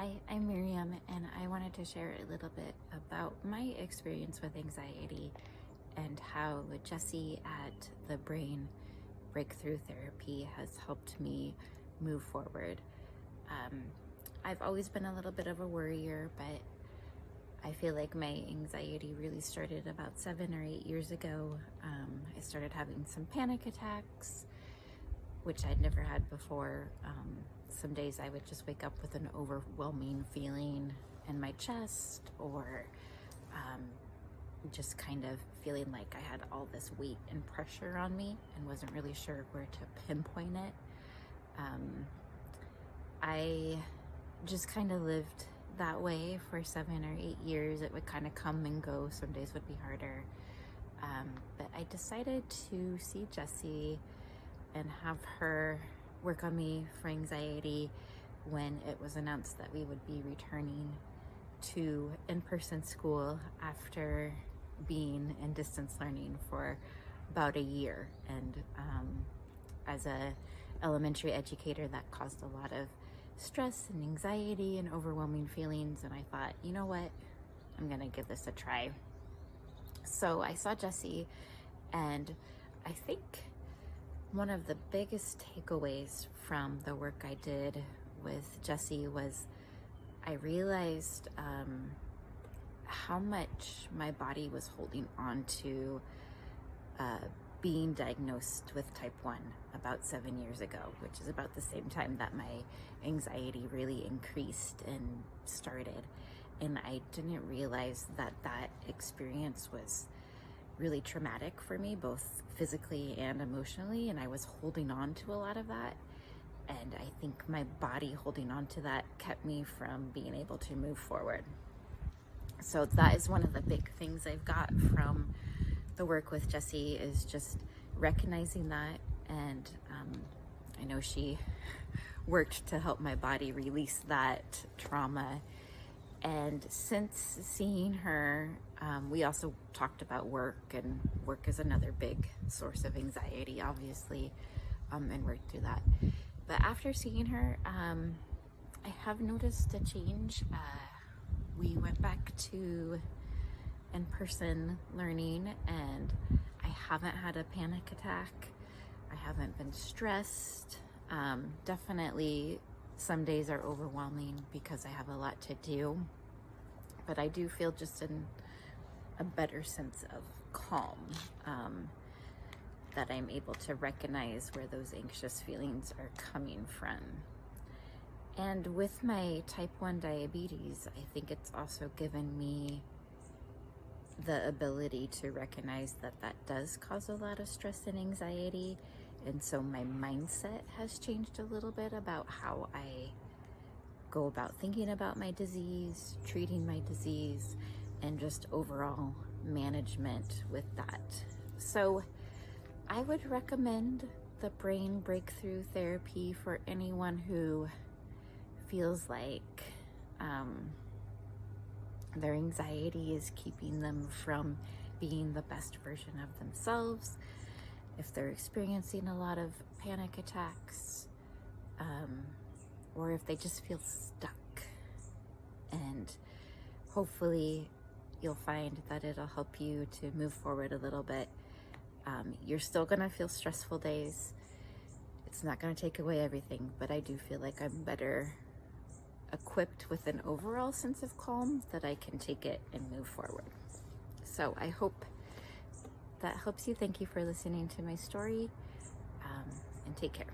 Hi, I'm Miriam, and I wanted to share a little bit about my experience with anxiety and how Jessie at the Brain Breakthrough Therapy has helped me move forward. I've always been a little bit of a worrier, but I feel like my anxiety really started about 7 or 8 years ago. I started having some panic attacks, which I'd never had before. Some days I would just wake up with an overwhelming feeling in my chest, or just kind of feeling like I had all this weight and pressure on me and wasn't really sure where to pinpoint it. I just kind of lived that way for 7 or 8 years. It would kind of come and go. Some days would be harder. But I decided to see Jessie and have her work on me for anxiety when it was announced that we would be returning to in-person school after being in distance learning for about a year. And as a elementary educator, that caused a lot of stress and anxiety and overwhelming feelings. And I thought, you know what, I'm gonna give this a try. So I saw Jessie, and I think one of the biggest takeaways from the work I did with Jessie was I realized how much my body was holding on to being diagnosed with type 1 about 7 years ago, which is about the same time that my anxiety really increased and started. And I didn't realize that that experience was really traumatic for me, both physically and emotionally, and I was holding on to a lot of that. And I think my body holding on to that kept me from being able to move forward. So that is one of the big things I've got from the work with Jessie, is just recognizing that. And I know she worked to help my body release that trauma. And since seeing her, we also talked about work, and work is another big source of anxiety, obviously, and worked through that. But after seeing her, I have noticed a change. We went back to in-person learning, and I haven't had a panic attack. I haven't been stressed. Definitely some days are overwhelming because I have a lot to do, but I do feel just in a better sense of calm, that I'm able to recognize where those anxious feelings are coming from. And with my type 1 diabetes, I think it's also given me the ability to recognize that that does cause a lot of stress and anxiety. And so my mindset has changed a little bit about how I go about thinking about my disease, treating my disease, and just overall management with that. So I would recommend the Brain Breakthrough Therapy for anyone who feels like their anxiety is keeping them from being the best version of themselves. If they're experiencing a lot of panic attacks, or if they just feel stuck. And hopefully you'll find that it'll help you to move forward a little bit. You're still gonna feel stressful days. It's not gonna take away everything, but I do feel like I'm better equipped with an overall sense of calm that I can take it and move forward. So I hope that helps you. Thank you for listening to my story, and take care.